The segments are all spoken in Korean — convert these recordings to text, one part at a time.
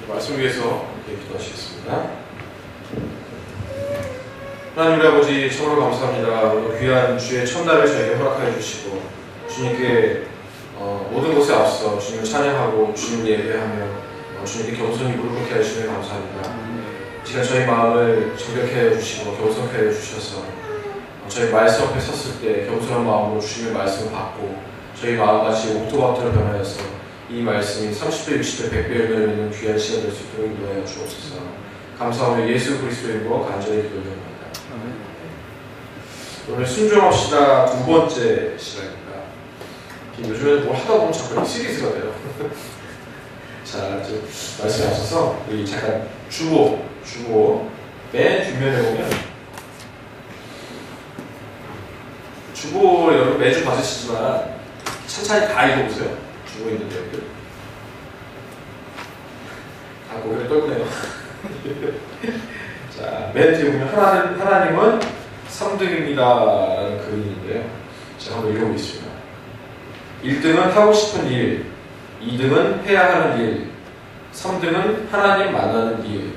말씀 위해서 함께 기도하시겠습니다. 하나님 우리 아버지 참으로 감사합니다. 오늘 귀한 주의 첫날을 저에게 허락하여 주시고 주님께 모든 것에 앞서 주님을 찬양하고 주님을 예배하며 주님께 겸손히 무릎 꿇게 하시면 감사합니다. 이 시간 저희 마음을 정결케 하여 주시고 겸손케 하여 주셔서 저희 말씀 앞에 섰을 때 겸손한 마음으로 주님의 말씀을 받고 저희 마음같이 옥토박토로 변하여서 이 말씀이 30배, 60배, 100배 열매를 맺는 귀한 시간 될 수 있도록 인도하여 주옵소서. 감사하며 예수 그리스도의 이름으로 간절히 기도드립니다. 오늘 순종합시다 두 번째 시간입니다. 요즘에는 뭘 하다 보면 자꾸 시리즈가 돼요. 자, 말씀에 앞서서 우리 잠깐 주보 맨 뒷면에 보면 주보 여러분 매주 받으시지만 천천히 다 읽어보세요. 주보 있는 내용들 다 고개를 떨구네요. 자, 맨 뒤에 보면 하나님은 3등입니다 라는 글이 있는데요. 제가 한번 읽어보겠습니다. 1등은 하고 싶은 일, 2등은 해야 하는 일, 3등은 하나님 만나는 일.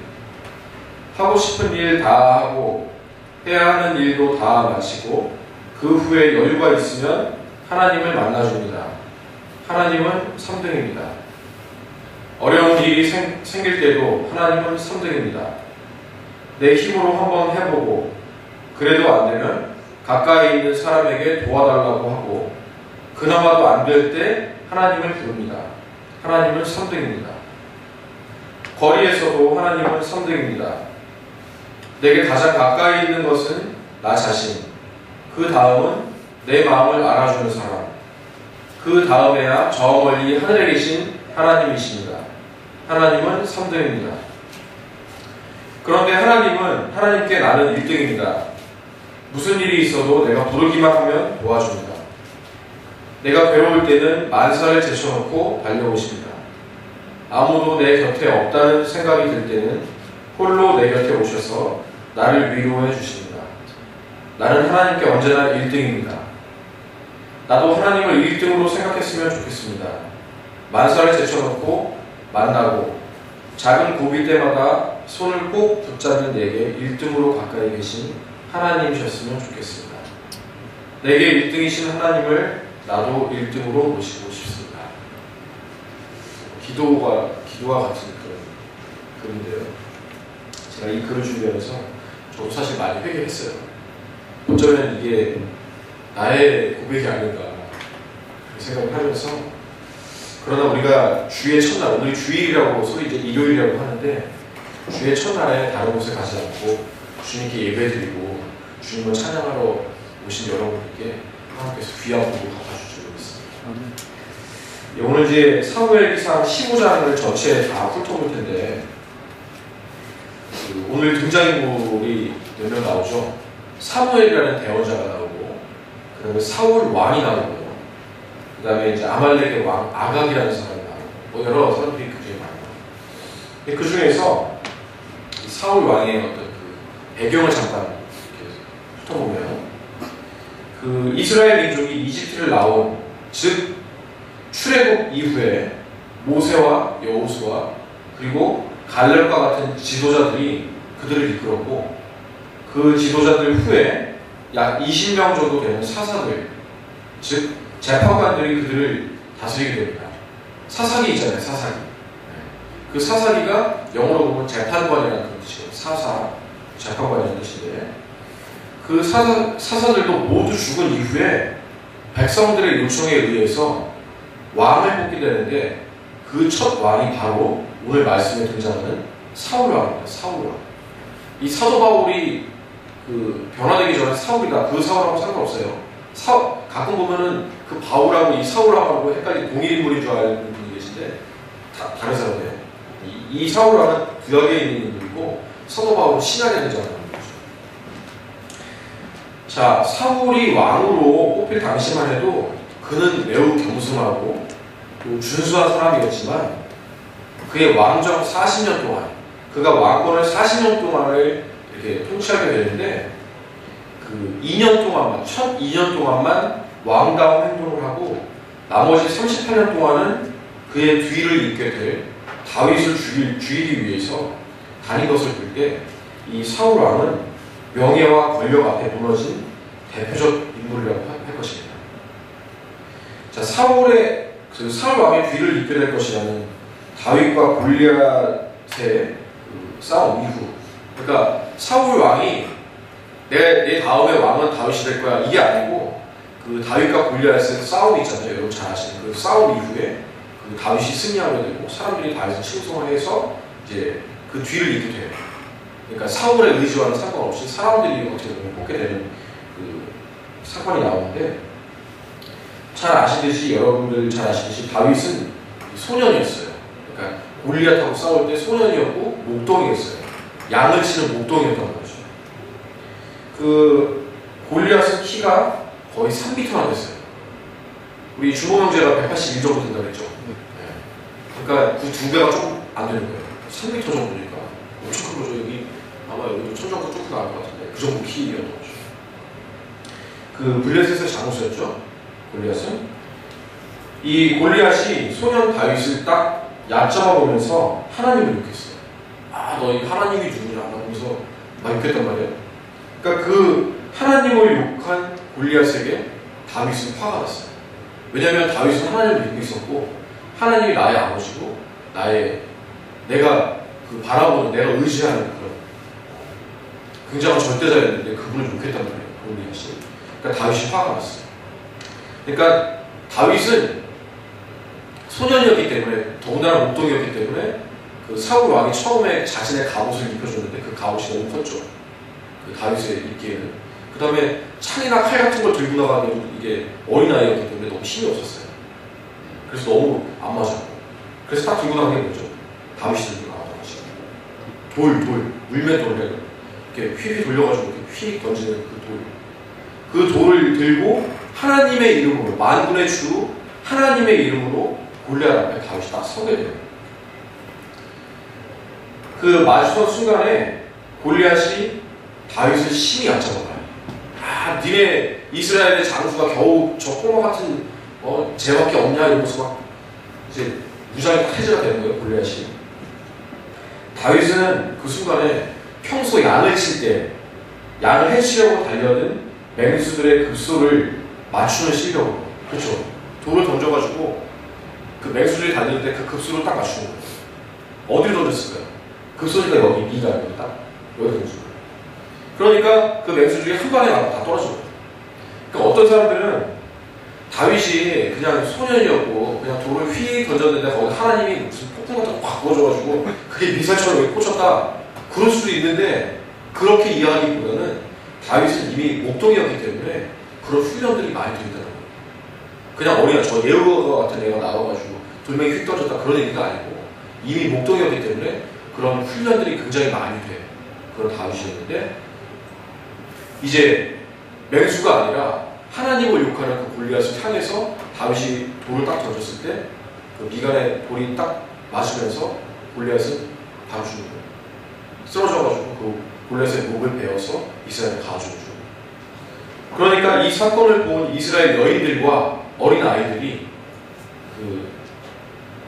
하고 싶은 일 다 하고 해야 하는 일도 다 마치고 그 후에 여유가 있으면 하나님을 만나줍니다. 하나님은 3등입니다. 어려운 일이 생길 때도 하나님은 3등입니다. 내 힘으로 한번 해보고 그래도 안 되면 가까이 있는 사람에게 도와달라고 하고 그나마도 안 될 때 하나님을 부릅니다. 하나님은 3등입니다. 거리에서도 하나님은 3등입니다. 내게 가장 가까이 있는 것은 나 자신, 그 다음은 내 마음을 알아주는 사람, 그 다음에야 저 멀리 하늘에 계신 하나님이십니다. 하나님은 3등입니다. 그런데 하나님께 나는 1등입니다. 무슨 일이 있어도 내가 부르기만 하면 도와줍니다. 내가 괴로울 때는 만사를 제쳐놓고 달려오십니다. 아무도 내 곁에 없다는 생각이 들 때는 홀로 내 곁에 오셔서 나를 위로해 주십니다. 나는 하나님께 언제나 1등입니다. 나도 하나님을 1등으로 생각했으면 좋겠습니다. 만사를 제쳐놓고 만나고 작은 고비 때마다 손을 꼭 붙잡는 내게 1등으로 가까이 계신 하나님이셨으면 좋겠습니다. 내게 1등이신 하나님을 나도 1등으로 모시고 싶습니다. 기도와 같은 그런 글인데요. 제가 이 글을 준비하면서 저도 사실 많이 회개했어요. 어쩌면 이게 나의 고백이 아닌가 생각을 하면서, 그러나 우리가 주의 첫날, 오늘이 주일이라고 소위 이제 일요일이라고 하는데 주의 첫날에 다른 곳에 가지 않고 주님께 예배드리고 주님을 찬양하러 오신 여러분들께 하나님께서 귀한 복을 갚아주시고 있습니다. 오늘 이제 사무엘기상 15장을 전체 다 훑어볼 텐데 오늘 등장인물이 몇 명 나오죠. 사무엘이라는 대원자가 나오고, 그 다음에 사울 왕이 나오고요. 그 다음에 이제 아말렉의 왕 아각이라는 사람이 나오고, 여러 사람들이 굉장히 많이 나와요. 그 중에서 사울 왕의 어떤 그 배경을 잠깐 이렇게 훑어보면, 그 이스라엘 민족이 이집트를 나온, 즉 출애굽 이후에 모세와 여호수아 그리고 갈렙과 같은 지도자들이 그들을 이끌었고, 그 지도자들 후에 약 20명 정도 되는 사사들, 즉 재판관들이 그들을 다스리게 됩니다. 사사기 있잖아요, 사사기. 그 사사기가 영어로 보면 재판관이라는 뜻이에요. 사사, 재판관이라는 뜻인데, 그 사사들도 모두 죽은 이후에 백성들의 요청에 의해서 왕을 뽑게 되는데, 그 첫 왕이 바로 오늘 말씀에 등장하는 사울 왕입니다. 사울 왕. 이 사도 바울이 그 변화되기 전에 사울이다, 그 사울하고 상관없어요. 가끔 보면은 그 바울하고 이 사울하고 헷갈리 동일 인물인 줄 아는 분이 계신데 다른 사람이에요. 이 사울왕은 구약에 있는 인물이고 사도 바울은 신약에 등장하는 거죠. 자, 사울이 왕으로 뽑힐 당시만 해도 그는 매우 겸손하고 또 준수한 사람이었지만 그의 왕정 40년 동안, 그가 왕권을 40년 동안을 이렇게 통치하게 되는데 그 2년 동안만, 첫 2년 동안만 왕다운 행동을 하고 나머지 38년 동안은 그의 뒤를 잇게 될 다윗을 죽이기 위해서 다닌 것을 볼 때 이 사울 왕은 명예와 권력 앞에 무너진 대표적 인물이라고 할 것입니다. 자, 사울 왕의 뒤를 잇게 될 것이라는 다윗과 골리앗의 그 싸움 이후, 그러니까 사울 왕이 내 다음에 왕은 다윗이 될 거야 이게 아니고, 그 다윗과 골리앗의 싸움이 있잖아요. 여러분 잘 아시는 그 싸움 이후에 그 다윗이 승리하게 되고 사람들이 다윗을 칭송해서 이제 그 뒤를 잇게 돼요. 그러니까 사울의 의지와는 상관없이 사람들이 어떻게 보면 뽑게 되는 그 사건이 나오는데, 잘 아시듯이 여러분들 잘 아시듯이 다윗은 소년이었어요. 그러니까 골리앗하고 싸울 때 소년이었고 목동이었어요. 양을 치는 목동이었던 거죠. 그 골리앗은 키가 거의 3m나 됐어요. 우리 주모 형제가 181 정도 된다고 했죠. 네. 그러니까 그 2배가 조금 안 되는 거예요. 3m 정도니까 엄청 큰 거죠. 여기 아마 여기도 천정도 조금 나올 것 같은데 그 정도 키였던 거죠. 그 블레셋의 장수였죠. 골리앗은. 이 골리앗이 소년 다윗을 딱 얕잡아 보면서 하나님을 욕했어요. 아, 너 이 하나님이 누구냐 하면서 막 욕했단 말이에요. 그러니까 그 하나님을 욕한 골리앗에게 다윗은 화가 났어요. 왜냐하면 다윗은 하나님을 믿고 있었고 하나님이 나의 아버지고 내가 그 바라보는, 내가 의지하는 그런 굉장한 절대자였는데 그분을 욕했단 말이에요. 골리앗이. 그러니까 다윗이 화가 났어요. 그러니까 다윗은 소년이었기 때문에, 더군다나 목동이었기 때문에 그 사울 왕이 처음에 자신의 갑옷을 입혀줬는데 그 갑옷이 너무 컸죠. 그 다윗의 입기에는. 그 다음에 창이나 칼 같은 걸 들고 나가는 이게 어린아이였기 때문에 너무 힘이 없었어요. 그래서 너무 안 맞았고. 그래서 딱 들고 나간 게 뭐죠? 다윗이 들고 나가던 거죠. 물맷돌을 이렇게 휘휘 돌려가지고 이렇게 휘 던지는 그 돌. 그 돌을 들고 하나님의 이름으로, 만군의 주 하나님의 이름으로 골리앗 앞에 다윗이 딱 서게 돼요. 그 마주선 순간에 골리앗이 다윗을 심히 얕잡아가요. 아, 니네 이스라엘의 장수가 겨우 저 꼬마 같은 쟤밖에 없냐 이러면서 막 이제 무장이 해제가 되는 거예요. 골리앗이. 다윗은 그 순간에 평소 양을 칠 때 양을 해치려고 달려든 맹수들의 급소를 맞추는 실력으로, 그렇죠? 돌을 던져가지고 그 맹수들이 달릴 때 그 급소를 딱 맞추는 거예요. 어디로 던졌을까요? 급소리가 여기, 미가 여기 딱 여기 던진 거예요. 그러니까 그 맹수들이 한 방에 나고 다 떨어진 거예요. 그러니까 어떤 사람들은 다윗이 그냥 소년이었고 그냥 돌을 휘 던졌는데 거기 하나님이 무슨 폭풍 같은 거 확 부어줘가지고 그게 미사일처럼 여기 꽂혔다, 그럴 수도 있는데, 그렇게 이해하기보다는 다윗은 이미 목동이었기 때문에 그런 훈련들이 많이 된다는 거예요. 그냥 어린아, 저 예후가 같은 애가 나와가지고 돌멩이 휙 던졌다 그런 얘기가 아니고 이미 목동이었기 때문에 그런 훈련들이 굉장히 많이 돼. 그런 다윗이었는데, 이제 맹수가 아니라 하나님을 욕하는 그 골리앗을 향해서 다윗이 돌을 딱 던졌을 때 그 미간에 돌이 딱 맞으면서 골리앗은 바로 죽는 거예요. 쓰러져가지고 그 골리앗의 목을 베어서 이스라엘을 가져오죠. 그러니까 이 사건을 본 이스라엘 여인들과 어린 아이들이 그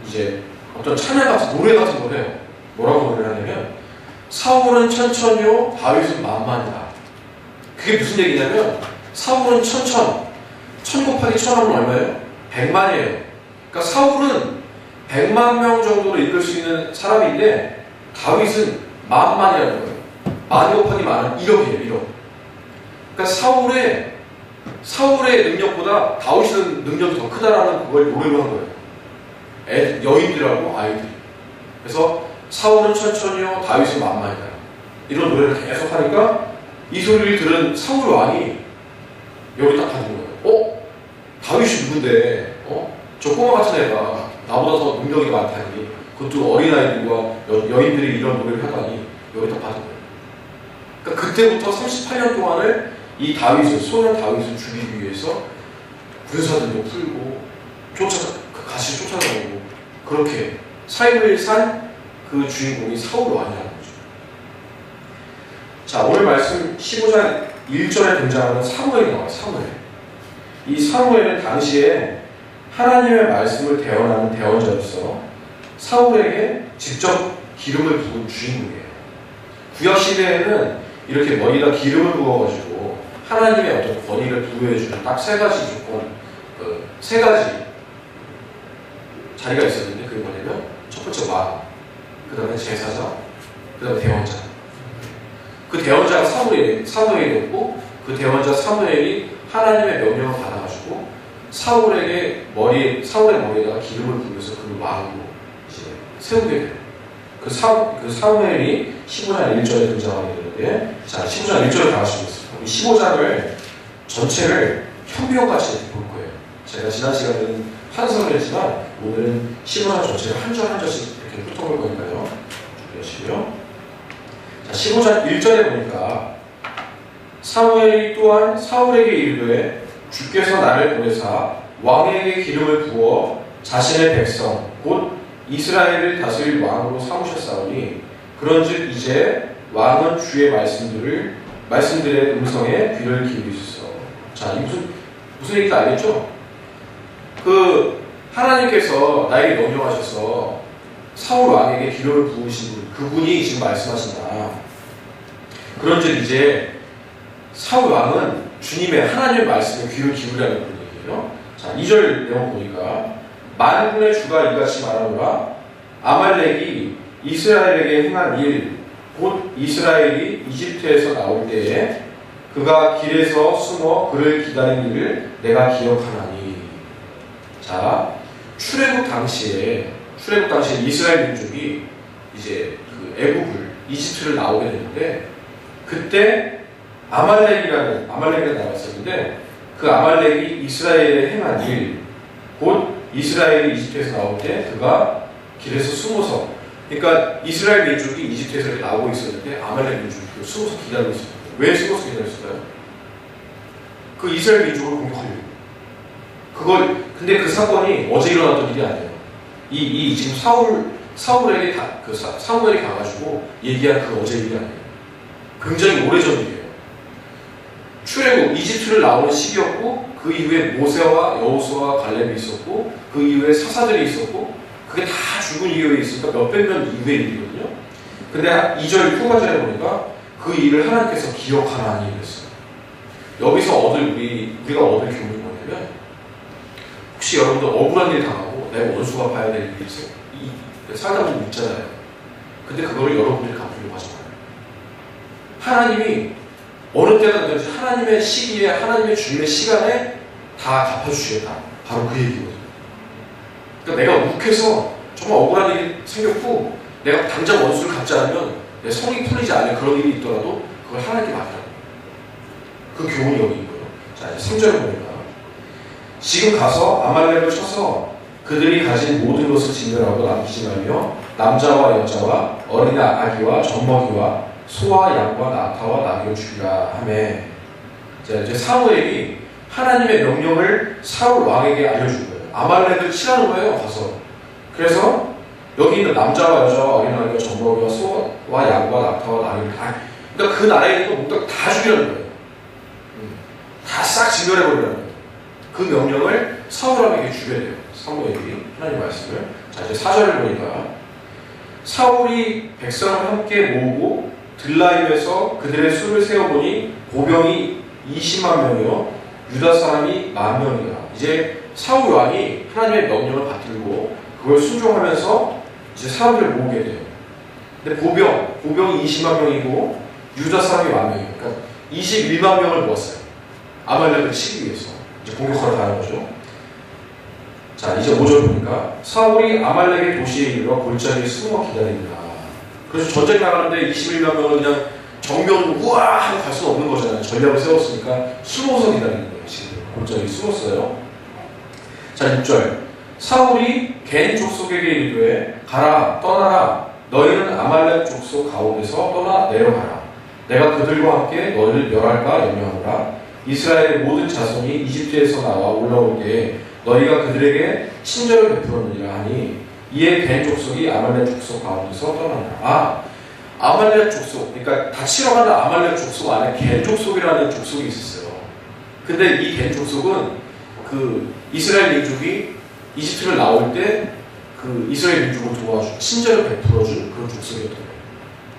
이제 어떤 찬양 같은 노래 같은 걸 해요. 뭐라고 노래를 하냐면 사울은 천천히요 다윗은 만만이다. 그게 무슨 얘기냐면 사울은 천 곱하기 천하면 얼마예요? 100만이에요. 그러니까 사울은 100만 명 정도로 이끌 수 있는 사람인데 다윗은 만만이라는 거예요. 만 곱하기 만은 1억이에요. 1억. 그러니까 사울의 능력보다 다윗의 능력이 더 크다라는 그걸 노래로 한 거예요. 여인들하고 아이들이. 그래서 사울은 천천히요 다윗은 만만이다. 이런 노래를 계속 하니까 이 소리를 들은 사울 왕이 열이 딱 받은 거예요. 다윗이 누군데 저 꼬마 같은 애가 나보다 더 능력이 많다니, 그것도 어린아이들과 여인들이 이런 노래를 하다니 열이 딱 받은 거예요. 그러니까 그때부터 38년 동안을 이 소년 다윗을 죽이기 위해서 군사들도 풀고 같이 쫓아다니고 그렇게 삶을 산 그 주인공이 사울 왕이라는 거죠. 자, 오늘 말씀 15장 1절에 등장하는 사무엘이 나와요. 사무엘. 이 사무엘은 당시에 하나님의 말씀을 대언하는 대언자로서 사울에게 직접 기름을 부은 주인공이에요. 구약 시대에는 이렇게 머리에다 기름을 부어가지고 하나님의 어떤 권위를 부여해주는 딱 세 가지 조건, 세 가지 자리가 있었는데 그게 뭐냐면 첫 번째 왕, 그 다음에 제사장, 그 다음에 대원자. 그 대원자가 사무엘이었고 그 대원자 사무엘이 하나님의 명령을 받아가지고 사울의 머리에다가 기름을 부어서 그를 왕으로 이제 세우게 돼요. 그 사무엘이 15장 1절에 등장하게 되는데, 자, 15장 1절을 다 하시겠습니다. 이 15장을 전체를 현비용같이 볼 거예요. 제가 지난 시간에는 환성을 했지만 오늘은 15장 전체를 한 절 한 절씩 이렇게 훑어볼 거니까요. 준비하시고요. 자, 15장 1절에 보니까 사무엘이 또한 사울에게 이르되 주께서 나를 보내사 왕에게 기름을 부어 자신의 백성 곧 이스라엘을 다스릴 왕으로 삼으셨사오니 그런즉 이제 왕은 주의 말씀들의 음성에 귀를 기울이소서. 자, 이 무슨 얘기인지 알겠죠? 하나님께서 나에게 명령하셔서 사울 왕에게 기름을 부으신 분, 그분이 지금 말씀하신다. 그런즉 이제 사울 왕은 주님의 하나님의 말씀에 귀를 기울이라는 그런 얘기예요. 자, 2절 내용 보니까 만군의 주가 이같이 말하노라. 아말렉이 이스라엘에게 행한 일, 곧 이스라엘이 이집트에서 나올 때에 그가 길에서 숨어 그를 기다린 일을 내가 기억하나니. 자, 출애굽 당시에 이스라엘 민족이 이제 이집트를 나오게 되는데, 그때 아말렉이라는 나라가 있었는데, 그 아말렉이 이스라엘에 행한 일, 곧 이스라엘이 이집트에서 나올 때 그가 길에서 숨어서, 그러니까 이스라엘 민족이 이집트에서 이렇게 나오고 있었는데 아말렉 민족이 숨어서 기다리고 있었어요. 왜 숨어서 기다렸을까요? 그 이스라엘 민족을 공격하려고. 근데 그 사건이 어제 일어났던 일이 아니에요. 지금 사울에게 사무엘이 가가지고 얘기한 그 어제 일이 아니에요. 굉장히 오래전 일이에요. 출애굽 이집트를 나오는 시기였고, 그 이후에 모세와 여호수아와 갈렙이 있었고, 그 이후에 사사들이 있었고, 그게 다 죽은 이후에 있으니까 몇백 년 이후의 일이거든요. 근데 2절 후반절에 보니까 그 일을 하나님께서 기억하나니 그랬어요. 여기서 우리가 얻을 교훈이 뭐냐면, 혹시 여러분들 억울한 일 당하고 내 원수가 봐야 될 일이 있어요. 살다 보면 있잖아요. 근데 그거를 여러분들이 갚으려고 하지 마요. 하나님이 어느 때가 되든지 하나님의 시기에, 하나님의 주님의 시간에 다 갚아주시겠다. 바로 그 얘기거든요. 그러니까 내가 욱해서 정말 억울한 일이 생겼고 내가 당장 원수를 갚지 않으면 내 성이 풀리지 않는 그런 일이 있더라도 그걸 하나님께 맡으라고. 그 교훈이 여기 있고요. 자, 이제 3절을 보니까 지금 가서 아말렉을 쳐서 그들이 가진 모든 것을 진멸하고 남기지 말며 남자와 여자와 어린이 아기와 젖먹이와 소와 양과 낙타와 나귀를 죽이라 하매. 자, 이제 사무엘이 하나님의 명령을 사울 왕에게 알려준 거예요. 아말렉을 치라는 거예요, 가서. 그래서 여기 있는 남자와 여자와 어린 아기와 젖먹이와 소와 양과 낙타와 나귀를 그러니까 그 나라에 있는 거 모두 다 죽이라는 거예요. 다 싹 진멸해버리라는 거예요. 그 명령을 사울 왕에게 주게 돼요. 사무엘이 하나님 말씀을. 자, 이제 4절을 보니까 사울이 백성을 함께 모으고 들라임에서 그들의 수를 세어보니 보병이 20만 명이요 유다 사람이 10,000명이라. 이제 사울 왕이 하나님의 명령을 받들고 그걸 순종하면서 이제 사람들을 모으게 돼요. 근데 보병이 20만 명이고 유다 사람이 10,000명이에요. 그러니까 21만 명을 모았어요. 아말렉을 치기 위해서 이제 공격하러 가는 거죠. 자, 이제 5절 보니까 사울이 아말렉의 도시에 이르러 골짜기에 숨어 기다립니다. 그래서 전쟁 나가는데 21만 명은 그냥 정면 우와 하고 갈 수는 없는 거잖아요. 전략을 세웠으니까 숨어서 기다리는 거예요. 지금 골짜기에 숨었어요. 자, 6절 사울이 겐 족속에게 이르되 가라 떠나라 너희는 아말렉 족속 가운데서 떠나 내려가라. 내가 그들과 함께 너희를 멸할까 염려하노라. 이스라엘의 모든 자손이 이집트에서 나와 올라올 때에 너희가 그들에게 친절을 베풀었느니라 하니 이에 겐 족속이 아말렉 족속 가운데서 떠나니라. 아말렉 족속, 그러니까 다치러 가는 아말렉 족속 안에 겐 족속이라는 족속이 있었어요. 근데 이 겐 족속은 그 이스라엘 민족이 이집트를 나올 때 그 이스라엘 민족을 도와준 친절을 베풀어준 그런 족속이었던 거예요.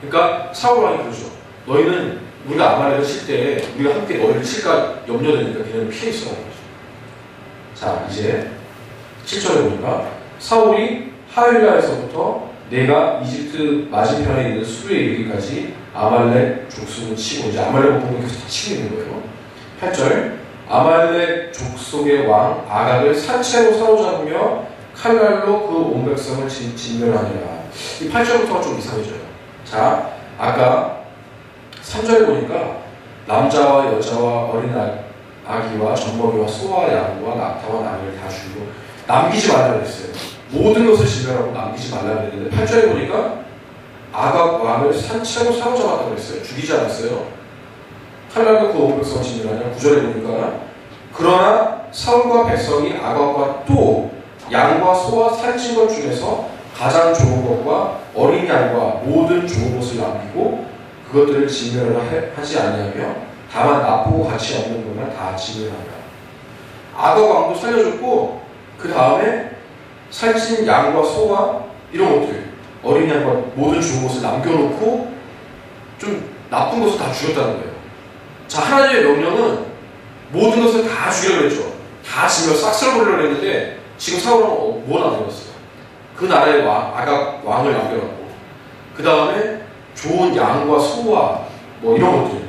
그러니까 사울 왕이 그러죠. 너희는 우리가 아말렉을 칠 때 우리가 함께 너희를 칠까 염려되니까 걔네는 피해 있어라는 거죠. 자, 이제 7절에 보니까 사울이 하윌라에서부터 내가 이집트 맞은편에 있는 수르에 이르기까지 아말렉 족속을 치고, 이제 아말렉 공격을 계속 치고 있는 거예요. 8절 아말렉 족속의 왕 아각을 산채로 사로잡으며 칼날로 그 온 백성을 진멸하니라. 이 8절부터가 좀 이상해져요. 자, 아까 3절에 보니까 남자와 여자와 어린 아기와 젖먹이와 소와 양과 낙타와 나귀를 다 죽이고 남기지 말라고 했어요. 모든 것을 진멸하고 남기지 말라고 했는데 8절에 보니까 아각 왕을 산채로 사로잡았다고 했어요. 죽이지 않았어요. 칼날로 그 온 백성을 진멸하냐. 9절에 보니까 그러나 사울과 백성이 아각과 또 양과 소와 살찐 것 중에서 가장 좋은 것과 어린 양과 모든 좋은 것을 남기고 그것들을 진멸하지 아니하며 다만 나쁘고 가치 없는 것만 다 진멸하니라. 아각 왕도 살려줬고 그 다음에 살찐 양과 소와 이런 것들, 어린 양과 모든 좋은 것을 남겨놓고 좀 나쁜 것을 다 죽였다는 거예요. 자, 하나님의 명령은 모든 것을 다 죽이려고 했죠. 다 진멸, 싹 쓸어버리려고 했는데 지금 사울은 뭐 남겨놨어요? 그 나라의 아각 왕을 남겨놨고 그 다음에 좋은 양과 소와 뭐 이런 것들,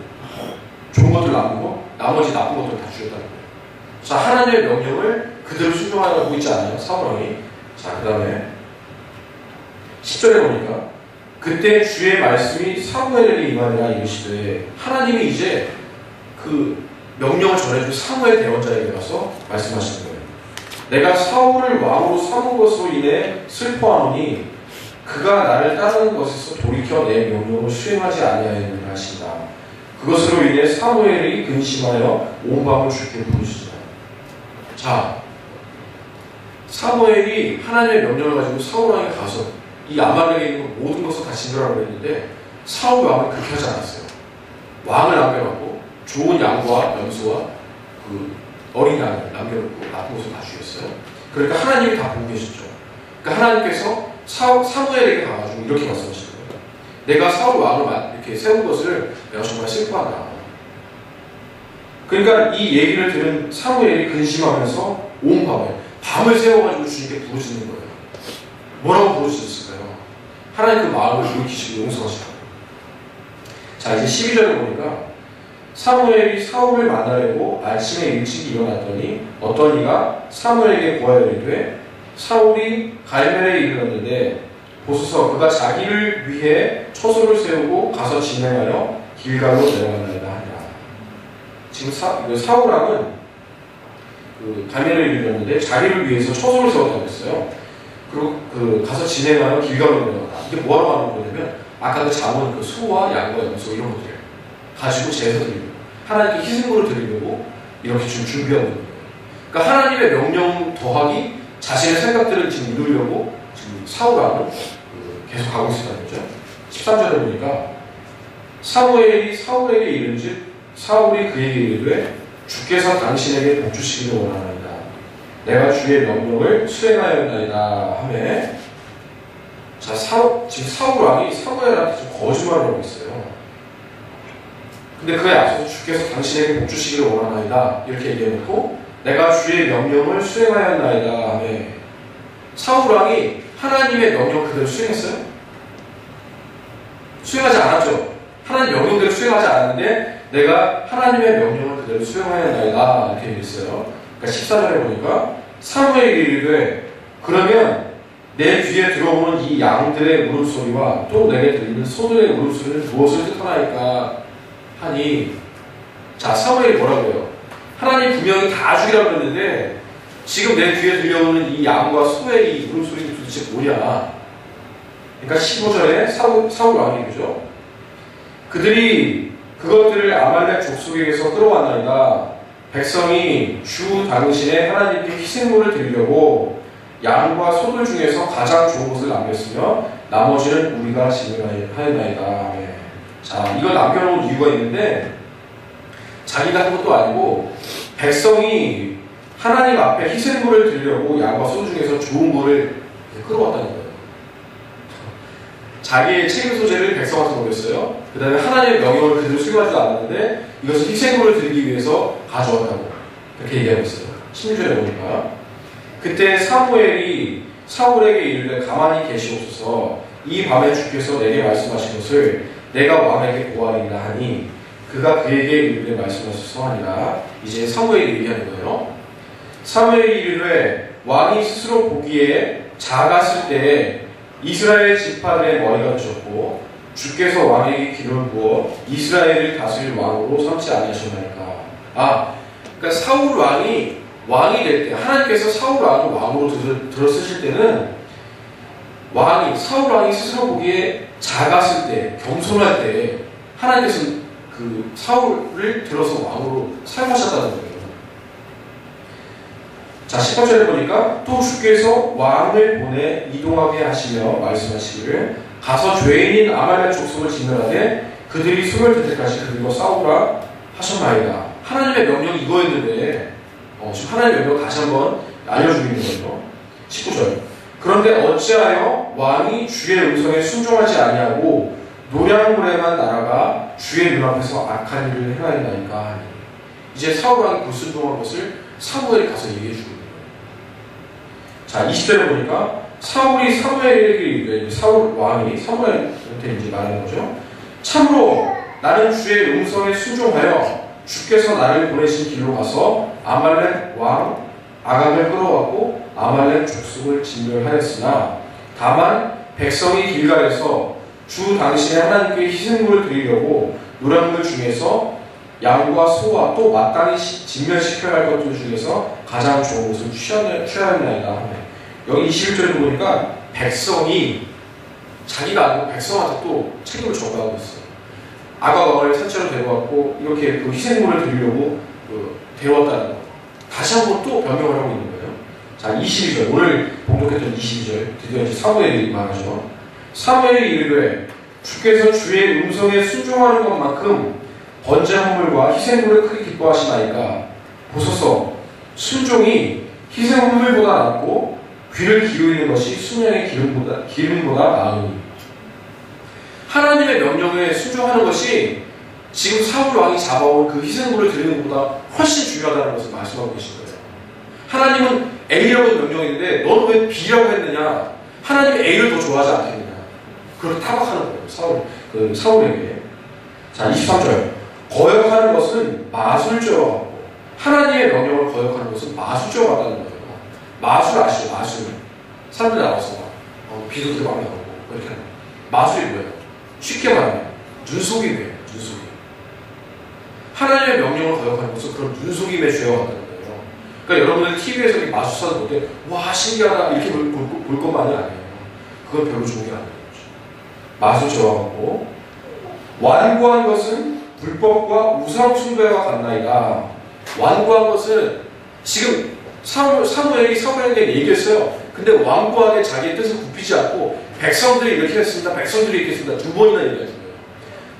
좋은 것들 남기고 나머지 나쁜 것들 다 죽였다는 거예요. 자, 하나님의 명령을 그대로 순종하고 있지 않아요? 사울왕이. 자, 그 다음에 10절에 보니까 그때 주의 말씀이 사무엘에게 임하니라 이르시되, 하나님이 이제 그 명령을 전해준 사무엘 대언자에게 가서 말씀하시는 거예요. 내가 사울을 왕으로 삼은 것으로 인해 슬퍼하노니 그가 나를 따르는 것에서 돌이켜 내 명령을 수행하지 아니하였느냐 하신다. 그것으로 인해 사무엘이 근심하여 온 밤을 주께 부르시니라. 자, 사무엘이 하나님의 명령을 가지고 사울 왕에 가서 이 아말렉에 있는 모든 것을 다 진멸하라고 했는데 사울 왕은 그렇게 하지 않았어요. 왕을 남겨놓고 좋은 양과 염소와 그 어린 양을 남겨놓고 나쁜 것을 다 죽였어요. 그러니까 하나님이 다 보고 계셨죠. 그러니까 하나님께서 사무엘에게 가가지고 이렇게 말씀하시는 거예요. 내가 사울 왕을 이렇게 세운 것을 내가 정말 슬퍼한다. 그러니까 이 얘기를 들은 사무엘이 근심하면서 온 밤을 세워가지고 주님께 부르짖는 거예요. 뭐라고 부르짖었을까요? 하나님 그 마음을 돌이키시고 용서하시라고. 자, 이제 12절에 보니까 사무엘이 사울을 만나려고 아침에 일찍 일어났더니 어떤 이가 사무엘에게 고하여 이르되 사울이 갈멜에 이르렀는데 보소서 그가 자기를 위해 처소를 세우고 가서 진행하여 길갈로 내려간다이다 하니라. 지금 사울 왕은 그 갈멜에 이르렀는데 자기를 위해서 처소를 세웠다고 했어요. 그리고 그 가서 진행하여 길갈로 내려간다. 이게 뭐라고 하는 거냐면 아까 그 잠언 그 소와 양과 염소 이런 것들 가지고 제사 드리고 하나님께 희생물을 드리려고 이렇게 지금 준비하고 있는 거예요. 그러니까 하나님의 명령 더하기 자신의 생각들을 지금 이루려고 지금 사울 왕은 계속 가고 있었다는 거죠. 13절에 보니까 사무엘이 사울에게 이른즉 사울이 그에게 이르되 주께서 당신에게 복 주시기를 원하나이다. 내가 주의 명령을 수행하였나이다 하며, 자, 지금 사울 왕이 사무엘한테 지금 거짓말을 하고 있어요. 근데 그에 앞서서 주께서 당신에게 복 주시기를 원하나이다 이렇게 얘기해놓고 내가 주의 명령을 수행하였나이다 하며, 사울 왕이 하나님의 명령 그대로 수행했어요? 수행하지 않았죠. 하나님 명령대로 수행하지 않았는데 내가 하나님의 명령을 그대로 수행하였나이다 이렇게 얘기했어요. 그러니까 14절에 보니까 사무엘이 이르되 그러면 내 귀에 들어오는 이 양들의 울음소리와 또 내게 들리는 소들의 울음소리는 무엇을 뜻하나이까 하니, 자, 사무엘이 뭐라고 해요? 하나님 분명히 다 죽이라고 했는데 지금 내 귀에 들려오는 이 양과 소의 이 울음소리는 도대체 뭐냐? 그러니까 15절에 사울 왕이 그죠? 그들이 그것들을 아말렉 족속에게서 끌어왔나이다. 백성이 주 당신의 하나님께 희생물을 드리려고 양과 소들 중에서 가장 좋은 것을 남겼으며 나머지는 우리가 진멸하였나이다. 자, 이걸 남겨놓은 이유가 있는데 자기가 한 것도 아니고 백성이 하나님 앞에 희생물을 드리려고 양과 소 중에서 좋은 거를 끌어왔다는 거예요. 자기의 책임 소재를 백성한테 넘겼어요. 그 다음에 하나님의 명령을 그대로 수용하지도 않았는데 이것을 희생물을 드리기 위해서 가져왔다고 그렇게 얘기하고 있어요. 16절에 보니까 그때 사무엘이 사울에게 이르되 가만히 계시옵소서 이 밤에 주께서 내게 말씀하신 것을 내가 왕에게 보아리라 하니 그가 그에게 이르되 말씀하소서 하니라. 이제 사무엘이 얘기하는 거예요. 사무엘이 이르되 왕이 스스로 보기에 작았을 때에 이스라엘 지파들의 머리가 졌고 주께서 왕에게 기름을 부어 이스라엘을 다스릴 왕으로 삼지 아니하셨나이까. 그러니까 사울 왕이 될 때 하나님께서 사울 왕을 왕으로 들어쓰실 때는 사울 왕이 스스로 보기에 작았을 때, 겸손할 때 하나님께서 그 사울을 들어서 왕으로 사용하셨다는 거예요. 자, 18절에 보니까 또 주께서 왕을 보내 이동하게 하시며 말씀하시기를 가서 죄인인 아말렉 족속을 진멸하되 그들이 소멸될 때까지 그들과 싸우라 하셨나이다. 하나님의 명령이 이거였는데 지금 하나님의 명령을 다시 한번 알려주고 있는 거죠. 19절 그런데 어찌하여 왕이 주의 음성에 순종하지 아니하고 노량물에만 날아가 주의 눈앞에서 악한 일을 행하였나이까. 이제 사울 왕이 불순종한 것을 사무엘이 가서 얘기해 주고 있는 거예요. 자, 20절에 보니까 사울이 사무엘에게 사울 왕이 사무엘한테 이제 말하는 거죠. 참으로 나는 주의 음성에 순종하여 주께서 나를 보내신 길로 가서 아말렉 왕 아각을 끌어왔고 아말렉 족속을 진멸하였으나 다만 백성이 길갈에서 주 당신의 하나님께 희생물을 드리려고 노량물 중에서 양과 소와 또 마땅히 진멸시켜야 할 것들 중에서 가장 좋은 것을 취하였나이다. 여기 21절에 보니까 백성이 자기가 아니고 백성한테 또 책임을 전가하고 있어요. 아각 왕을 산채로 데려왔고 이렇게 그 희생물을 드리려고 데려왔다는 거. 다시 한번 또 변명을 하고 있는 거예요. 자, 22절 오늘 봉독했던 22절 드디어 이제 사무엘이 말하죠. 사무엘이 이르되 주께서 주의 음성에 순종하는 것만큼 번제물과 희생물을 크게 기뻐하시나이까. 보소서 순종이 희생물보다 낫고 귀를 기울이는 것이 수명의 기름보다 나으니. 하나님의 명령에 순종하는 것이 지금 사울 왕이 잡아온 그 희생물을 드리는 것보다 훨씬 중요하다는 것을 말씀하고 계신 거예요. 하나님은 A라고 명령했는데 너는 왜 B라고 했느냐? 하나님이 A를 더 좋아하지 않겠느냐? 그렇게 타박하는 거예요. 사울에게. 자, 23절 거역하는 것은 마술죄와 같고 하나님의 명령을 거역하는 것은 마술죄와 같다는 거예요. 마술 아시죠? 마술. 사람들이 나와서 비도 되게 많이 나오고 이렇게 하는 거예요. 마술이 뭐예요? 쉽게 말하면 눈속임이에요. 눈속임. 하나님의 명령을 거역하는 것은 그런 눈속임의 죄와 같다는 거예요. 그러니까 여러분들 TV에서 이렇게 마술사를 볼 때 와 신기하다 이렇게 볼 것만이 아니에요. 그건 별로 좋은 게 아니에요. 마술죄와 같고 완고한 것은 불법과 우상 숭배와 같나이다. 완고한 것은 지금 사무엘이 사무엘에게 얘기했어요. 근데 완고하게 자기의 뜻을 굽히지 않고 백성들이 이렇게 했습니다. 백성들이 이렇게 했습니다. 두 번이나 얘기했어요.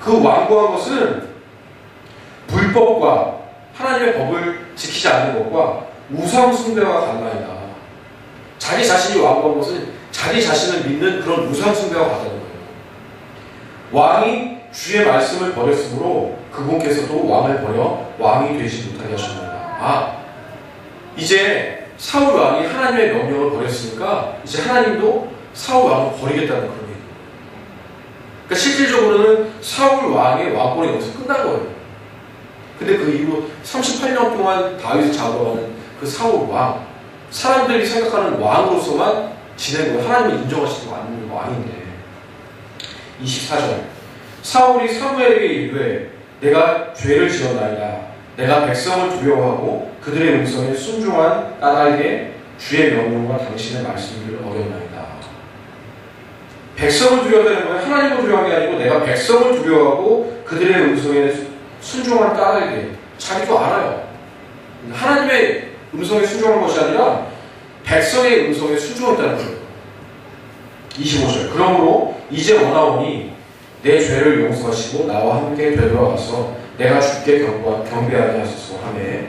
그 완고한 것은 불법과 하나님의 법을 지키지 않는 것과 우상 숭배와 같나이다. 자기 자신이 완고한 것은 자기 자신을 믿는 그런 우상 숭배와 같다는 거예요. 왕이 주의 말씀을 버렸으므로 그분께서도 왕을 버려 왕이 되지 못하게 하셨나이다. 이제 사울 왕이 하나님의 명령을 버렸으니까 이제 하나님도 사울 왕을 버리겠다는 그런 얘기예요. 그러니까 실질적으로는 사울 왕의 왕권이 여기서 끝난 거예요. 근데 그 이후 38년 동안 다윗을 잡아가는 그 사울 왕, 사람들이 생각하는 왕으로서만 지내고 하나님을 인정하시지 않는 왕인데. 24절 사울이 사무엘에게 이르되 내가 죄를 지었나이다. 내가 백성을 두려워하고 그들의 음성에 순종한 까닭에 주의 명령과 당신의 말씀을 어겼나이다. 백성을 두려워하는 거예요. 하나님을 두려워한 게 아니고 내가 백성을 두려워하고 그들의 음성에 순종한 까닭에 자기도 알아요. 하나님의 음성에 순종한 것이 아니라 백성의 음성에 순종했다는 거예요. 25절 그러므로 이제 원하오니 내 죄를 용서하시고 나와 함께 되돌아가서 내가 주께 경배하게 하소서 하매.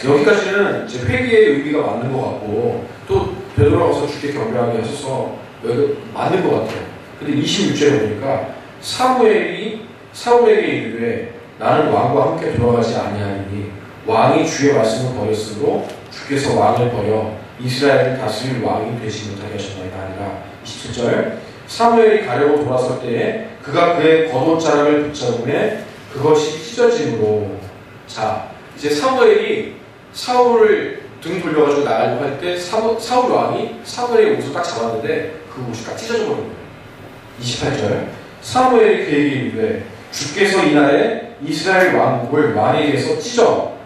여기까지는 이제 회개의 의미가 맞는 것 같고 또 베드로가 가서 주께 경배하게 하셔서 여기 맞는 것 같아요. 근데 26절에 보니까 사울에게 이르되 나는 왕과 함께 돌아가지 아니하리니 왕이 주의 말씀을 버렸으므로 주께서 왕을 버려 이스라엘을 다스릴 왕이 되지 못하게 하셨나이다 하니라. 27절 사무엘이 가려고 돌아설 때에 그가 그의 겉옷자락을 붙잡음에 그것이 찢어짐으로. 자, 이제 사무엘이 사울을 등 돌려가지고 나가려고 할 때 사울 왕이 사무엘의 옷을 딱 잡았는데 그 옷이 딱 찢어져 버린 거예요. 28절 사무엘이 그에게 이르되 주께서 이날에 이스라엘 왕국을 만에게서 찢어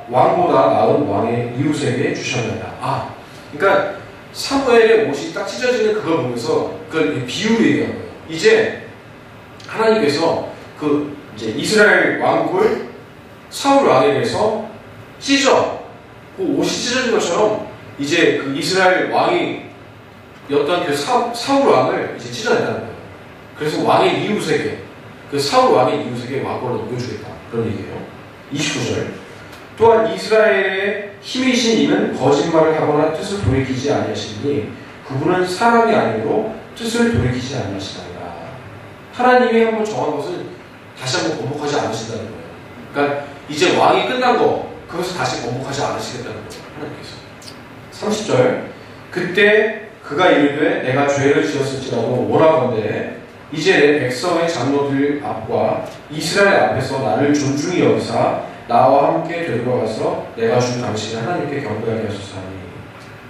왕보다 나은 왕의 이웃에게 주셨느냐. 그러니까 사무엘의 옷이 딱 찢어지는 그걸 보면서 그걸 비유로 얘기한 거예요. 이제 하나님께서 이제 이스라엘 왕국을 사울 왕에게서 그 옷이 찢어진 것처럼 이제 그 이스라엘 왕이였던 그 사울 왕을 이제 찢어낸다는 거예요. 그래서 왕의 이웃에게, 그 사울 왕의 이웃에게 왕권을 넘겨주겠다. 그런 얘기예요. 29절 또한 이스라엘의 힘이신 이는 거짓말을 하거나 뜻을 돌이키지 아니하시니 그분은 사람이 아니므로 뜻을 돌이키지 아니하시나이다. 하나님이 한번 정한 것은 다시 한번 번복하지 않으신다는 거예요. 그러니까 이제 왕이 끝난 그것을 다시 번복하지 않으시겠다는 거예요. 하나님께서. 30절 그때 그가 이르되 내가 죄를 지었을지라도 원하건대 이제 내 백성의 장로들 앞과 이스라엘 앞에서 나를 존중히 여기사 나와 함께 되돌아가서 내가 준 당신의 하나님께 경배하게 하소서 하니.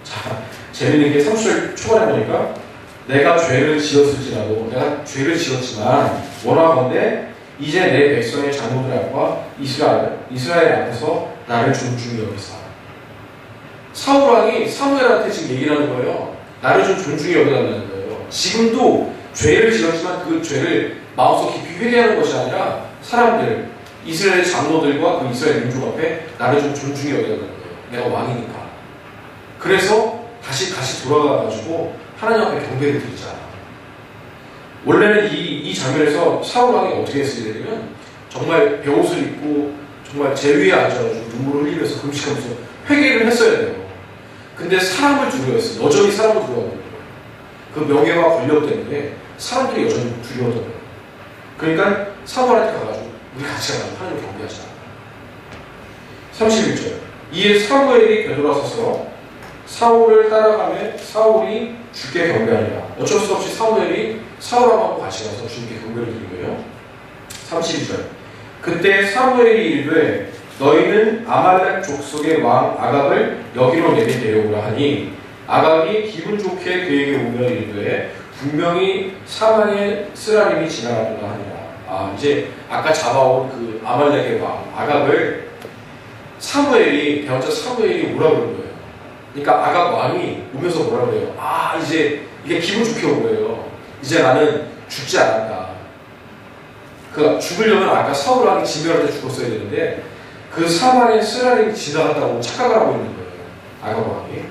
자, 재밌는 게 30절 초반에 보니까 내가 죄를 지었을지라도 내가 죄를 지었지만 원하건대 이제 내 백성의 장로들 앞과 이스라엘 앞에서 나를 존중히 여기사. 사울 왕이 사무엘한테 지금 얘기를 하는 거예요. 나를 좀 존중히 여기달라는 거예요. 지금도 죄를 지었지만 그 죄를 마음속 깊이 회개하는 것이 아니라 사람들, 이스라엘 장로들과 그 이스라엘 민족 앞에 나를 좀 존중히 여기달라는 거예요. 내가 왕이니까. 그래서 다시 돌아가가지고 하나님 앞에 경배를 드리자. 원래는 이 장면에서 사울 왕이 어떻게 했어야 되냐면 정말 베옷을 입고 정말 제위에 앉아가지고 눈물을 흘리면서 금식하면서 회개를 했어야 돼요. 근데 사람을 두려워했어요. 여전히 사람을 두려워하는 거예요. 그 명예와 권력 때문에 사람들이 여전히 두려워하는 거예요. 그러니까 사울한테 가가지고 우리 같이 가서 하나님을 경배하자. 31절 이에 사무엘이 되돌아서서 사울을 따라가며 사울이 주께 경배하니라. 어쩔 수 없이 사무엘이 사울하고 같이 가서 주께 경배를 드린 거예요. 32절 그때 사무엘이 이르되 너희는 아말렉 족속의 왕 아갑을 여기로 내게 데려오라 하니 아갑이 기분 좋게 그에게 오며 이르되 분명히 사망의 쓰라림이 지나가도다 하니라. 이제 아까 잡아온 그 아말렉의 왕 아갑을 대원자 사무엘이 오라 그런 거예요. 그러니까 아갑 왕이 오면서 뭐라 그래요? 이제 이게 기분 좋게 온 거예요. 이제 나는 죽지 않았다. 죽으려면 아까 사울 왕이 진멸할 때 죽었어야 되는데 그 사망의 쓰라림이 지나갔다고 착각을 하고 있는 거예요. 아갑 왕이.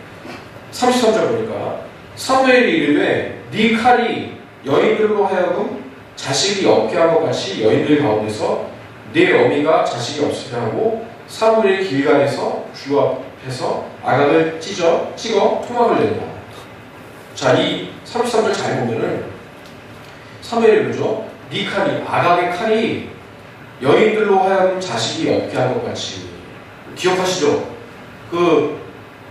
33절 보니까 사무엘이 이르되 네 칼이 여인들로 하여금 자식이 없게 한 것 같이 여인들 가운데서 네 어미가 자식이 없게 하고 사무엘이 길갈에서 주 앞에서 아각을 찍어 토막을 낸다. 자, 이 33절 잘 보면은 사무엘이 그러죠. 네 칼이, 아각의 칼이 여인들로 하여금 자식이 없게 한 것 같이. 기억하시죠?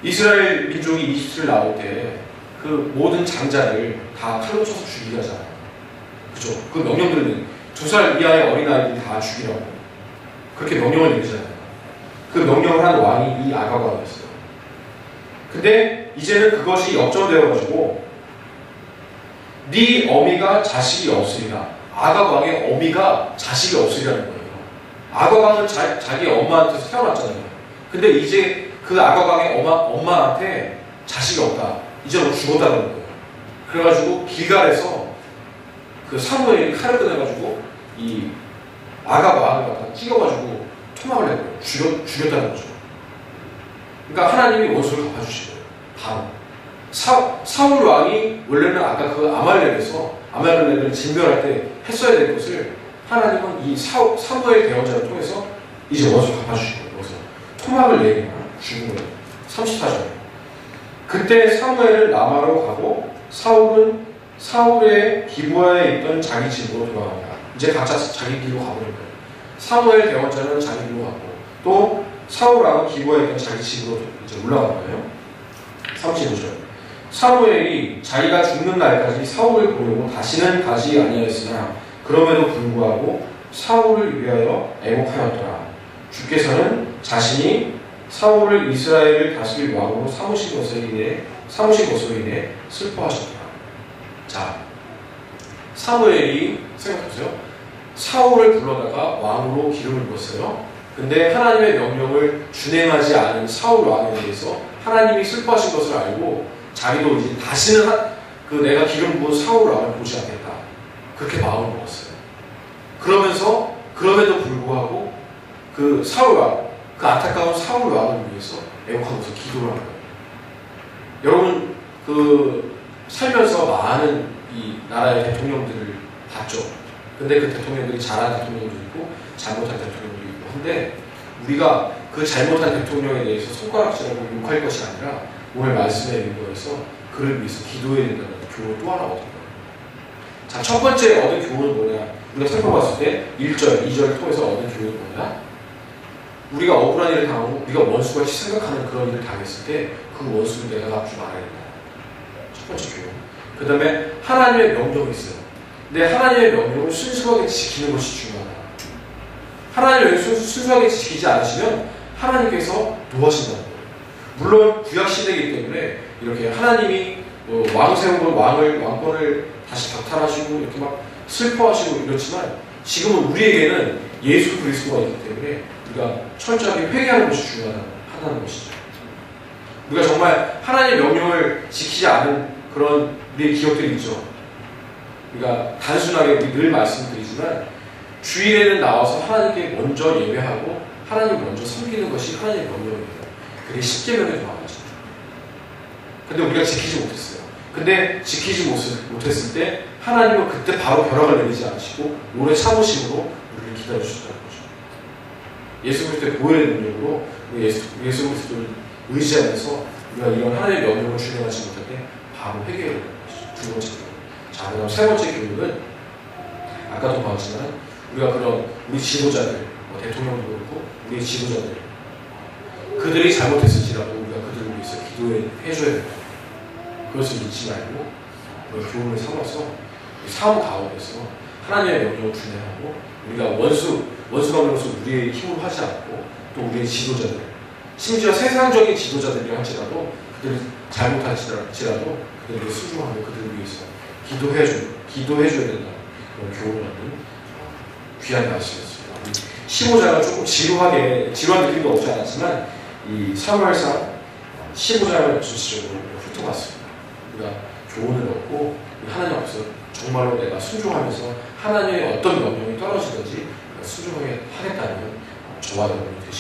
이스라엘 민족이 이집트를 나올 때 그 모든 장자를 다 칼로 쳐서 죽이게 하잖아요. 그죠? 그 명령들은 2살 이하의 어린아이들 다 죽이라고 그렇게 명령을 내리잖아요. 그 명령을 한 왕이 이 아각 왕이었어요. 근데 이제는 그것이 역전되어가지고 네 어미가 자식이 없으리라. 아각 왕의 어미가 자식이 없으리라는 거예요. 아각 왕은 자기 엄마한테서 태어났잖아요. 근데 이제 그 아각 왕의 엄마한테 자식이 없다. 이제 너 죽었다는 거예요. 그래가지고 길갈에서 그 사무엘이 칼을 꺼내가지고 이 아각 왕을 갖다 찍어가지고 토막을 낸 거예요. 죽였다는 거죠. 그러니까 하나님이 원수를 갚아주신 거예요. 바로. 사울 왕이 원래는 아까 그 아말렉을 진멸할 때 했어야 될 것을 하나님은 이 사무엘 대언자를 통해서 이제 원수 갚아주신 거예요. 그래서 토막을 내리면 죽은 거예요. 34절 그때 사무엘은 라마로 가고 사울은 사울의 기부하에 있던 자기 집으로 돌아갑니다. 이제 각자 자기 길로 가버린 거예요. 사무엘 대원자는 자기 길로 가고 또 사울 왕은 기부하에 있던 자기 집으로 이제 올라간 거예요. 35절. 사무엘이 자기가 죽는 날까지 사울을 보려고 다시는 가지 아니하였으나 그럼에도 불구하고 사울을 위하여 애곡하였더라. 주께서는 자신이 사울을 이스라엘을 다스릴 왕으로 삼으신 것으로 인해 슬퍼하셨더라. 자, 사무엘이 생각해보세요. 사울을 불러다가 왕으로 기름을 부었어요. 근데 하나님의 명령을 준행하지 않은 사울 왕에 대해서 하나님이 슬퍼하신 것을 알고 자기도 이제 다시는 내가 기름 부은 사울 왕을 보지 않겠다. 그렇게 마음을 먹었어요. 그러면서 그럼에도 불구하고 그 사울 왕, 그 안타까운 사울 왕을 위해서 애곡하면서 기도를 한 거예요. 여러분 살면서 많은 이 나라의 대통령들을 봤죠. 근데 그 대통령들이 잘한 대통령도 있고 잘못한 대통령도 있고 한데 우리가 그 잘못한 대통령에 대해서 손가락질하고 욕할 것이 아니라 오늘 말씀의 일부에서 그를 위해서 기도해야 된다는 교훈을 또 하나 얻은 거예요. 자, 첫 번째 얻은 교훈은 뭐냐? 우리가 살펴봤을 때 1절, 2절을 통해서 얻은 교훈은 뭐냐? 우리가 억울한 일을 당하고 우리가 원수같이 생각하는 그런 일을 당했을 때 그 원수는 내가 갚지 말아야 된다. 첫 번째 교훈. 그 다음에 하나님의 명령이 있어요. 근데 하나님의 명령을 순수하게 지키는 것이 중요하다. 하나님의 명령을 순수하게 지키지 않으시면 하나님께서 노하신다는 거예요. 물론 구약시대이기 때문에 이렇게 하나님이 왕 세우고 왕권을 다시 박탈하시고 이렇게 막 슬퍼하시고 이렇지만 지금은 우리에게는 예수 그리스도가 있기 때문에 우리가 철저하게 회개하는 것이 중요하다는 것이죠. 우리가 정말 하나님의 명령을 지키지 않은 그런 우리의 기억들이 있죠. 우리가 단순하게 우리 늘 말씀드리지만 주일에는 나와서 하나님께 먼저 예배하고 하나님 먼저 섬기는 것이 하나님의 명령입니다. 그게 십계명의 조항이죠. 근데 우리가 지키지 못했어요. 근데 지키지 못했을 때 하나님은 그때 바로 벼락을 내리지 않으시고 오래 참으심으로 우리를 기다려주셨다는 거죠. 예수 그리스도의 보혈의 능력으로 예수 그리스도를 의지하면서 우리가 이런 하나님의 명령을 준행하지 못할 때 바로 회개해야 되는 것이죠. 두 번째 교훈. 자, 그다음 세 번째 교훈은 아까도 봤지만 우리가 그런 우리 지도자들, 대통령도 그렇고 우리 지도자들 그들이 잘못했을지라도 우리가 그들을 위해서 기도해줘야 된다. 그것을 잊지 말고 교훈을 삼아서 삶 가운데서 하나님의 명령을 준행하고 우리가 원수감으로서 우리의 힘으로 하지 않고 또 우리의 지도자들 심지어 세상적인 지도자들이 할지라도 그들이 잘못할지라도 그들에게 순종하고 그들을 위해서 기도해줘야 된다. 그런 교훈을 얻는 귀한 말씀이었습니다. 15장은 조금 지루한 느낌도 없지 않았지만 이 사무엘상 15장을 전체적으로 훑어봤습니다. 우리가 교훈을 얻고 하나님 앞에서 정말로 내가 순종하면서 하나님의 어떤 명령이 떨어지든지 순종하게 하겠다는 저와 여러분이 되시기